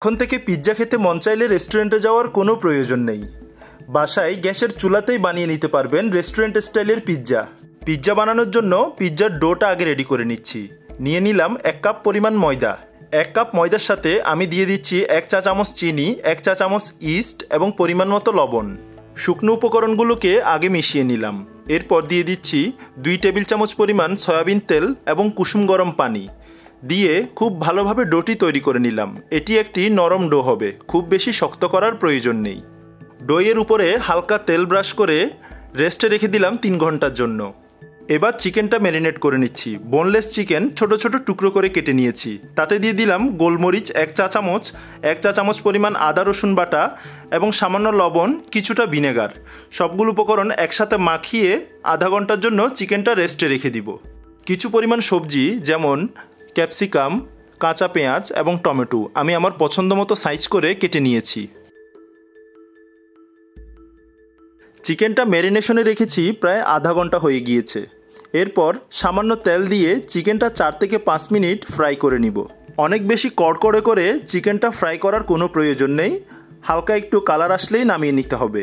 এখন থেকে পিৎজা খেতে মন চাইলে রেস্টুরেন্টে যাওয়ার কোনো প্রয়োজন নেই। বাসায় গ্যাসের চুলাতেই বানিয়ে নিতে পারবেন রেস্টুরেন্ট স্টাইলের পিৎজা। পিৎজা বানানোর জন্য পিৎজার ডোটা আগে রেডি করে নিচ্ছি। নিয়ে নিলাম 1 কাপ পরিমাণ ময়দা। 1 কাপ ময়দার সাথে আমি দিয়ে দিচ্ছি 1 চা চামচ চিনি, 1 চা চামচ ইস্ট এবং পরিমাণ মতো লবণ। শুকনো উপকরণগুলোকে আগে মিশিয়ে নিলাম। এরপর দিয়ে দিচ্ছি 2 টেবিল চামচ পরিমাণ সয়াবিন তেল এবং কুসুম গরম পানি দিয়ে খুব ভালোভাবে ডোটি তৈরি করে নিলাম। এটি একটি নরম ডো হবে, খুব বেশি শক্ত করার প্রয়োজন নেই। ডোয়ের উপরে হালকা তেল ব্রাশ করে রেস্টে রেখে দিলাম 3 ঘন্টার জন্য। এবার চিকেনটা ম্যারিনেট করে নিচ্ছি। বোনলেস চিকেন ছোট ছোট টুকরো করে কেটে নিয়েছি। তাতে দিয়ে দিলাম গোলমরিচ 1 চা চামচ, 1 চা চামচ পরিমাণ আদা রসুন বাটা এবং সামান্য লবণ, কিছুটা ভিনেগার। সবগুলো উপকরণ একসাথে মাখিয়ে আধা ঘন্টার জন্য চিকেনটা রেস্টে রেখে দিব। কিছু পরিমাণ সবজি যেমন ক্যাপসিকাম, কাঁচা পেঁয়াজ এবং টমেটো আমি আমার পছন্দ মতো সাইজ করে কেটে নিয়েছি। চিকেনটা ম্যারিনেশনে রেখেছি প্রায় আধা ঘন্টা হয়ে গিয়েছে। এরপর সামান্য তেল দিয়ে চিকেনটা 4 থেকে 5 মিনিট ফ্রাই করে নিব। অনেক বেশি কড়কড়ে করে চিকেনটা ফ্রাই করার কোনো প্রয়োজন নেই, হালকা একটু কালার আসলেই নামিয়ে নিতে হবে।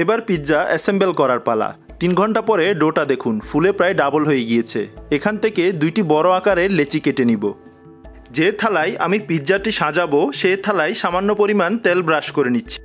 এবার পিৎজা অ্যাসেম্বল করার পালা। 3 ঘন্টা পরে ডোটা দেখুন ফুলে প্রায় ডাবল হয়ে গিয়েছে। এখান থেকে 2টি বড় আকারের লেচি কেটে নিব। যে থালায় আমি পিৎজাটি সাজাবো সে থালায় সামান্য পরিমাণ তেল ব্রাশ করে নিচ্ছি।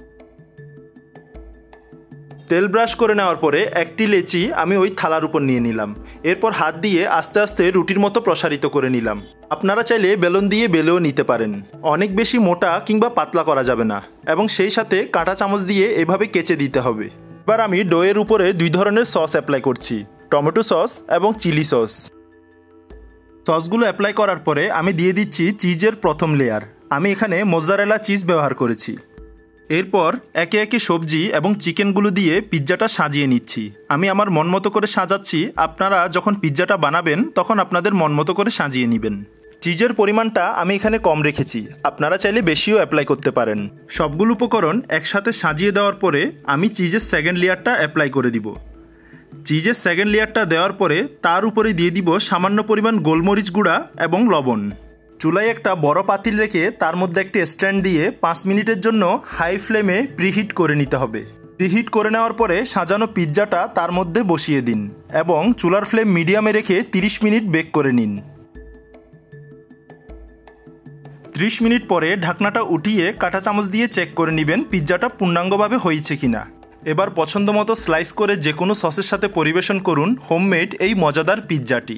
তেল ব্রাশ করে নেওয়ার পরে একটি লেচি আমি ওই থালার উপর নিয়ে নিলাম। এরপর হাত দিয়ে আস্তে আস্তে রুটির মতো প্রসারিত করে নিলাম। আপনারা চাইলে বেলুন দিয়ে বেলেও নিতে পারেন। অনেক বেশি মোটা কিংবা পাতলা করা যাবে না এবং সেই সাথে কাঁটা চামচ দিয়ে এভাবে কেচে দিতে হবে। এবার আমি ডোয়ের উপরে 2 ধরনের সস অ্যাপ্লাই করছি, টমেটো সস এবং চিলি সস। সসগুলো অ্যাপ্লাই করার পরে আমি দিয়ে দিচ্ছি চিজের প্রথম লেয়ার। আমি এখানে মোজ্জারেলা চিজ ব্যবহার করেছি। এরপর একে একে সবজি এবং চিকেনগুলো দিয়ে পিৎজাটা সাজিয়ে নিচ্ছি। আমি আমার মন মতো করে সাজাচ্ছি। আপনারা যখন পিৎজাটা বানাবেন তখন আপনাদের মন মতো করে সাজিয়ে নেবেন। চিজের পরিমাণটা আমি এখানে কম রেখেছি, আপনারা চাইলে বেশিও অ্যাপ্লাই করতে পারেন। সবগুলো উপকরণ একসাথে সাজিয়ে দেওয়ার পরে আমি চিজের সেকেন্ড লেয়ারটা অ্যাপ্লাই করে দিব। চিজের সেকেন্ড লেয়ারটা দেওয়ার পরে তার উপরে দিয়ে দিব সামান্য পরিমাণ গোলমরিচ গুঁড়া এবং লবণ। চুলায় একটা বড় পাতিল রেখে তার মধ্যে একটি স্ট্যান্ড দিয়ে 5 মিনিটের জন্য হাই ফ্লেমে প্রিহিট করে নিতে হবে। প্রিহিট করে নেওয়ার পরে সাজানো পিৎজাটা তার মধ্যে বসিয়ে দিন এবং চুলার ফ্লেম মিডিয়ামে রেখে 30 মিনিট বেক করে নিন। 30 মিনিট পরে ঢাকনাটা উঠিয়ে কাঁটা চামচ দিয়ে চেক করে নেবেন পিৎজাটা পূর্ণাঙ্গভাবে হয়েছে কিনা। এবার পছন্দ মতো স্লাইস করে যে কোনো সসের সাথে পরিবেশন করুন হোমমেড এই মজাদার পিৎজাটি।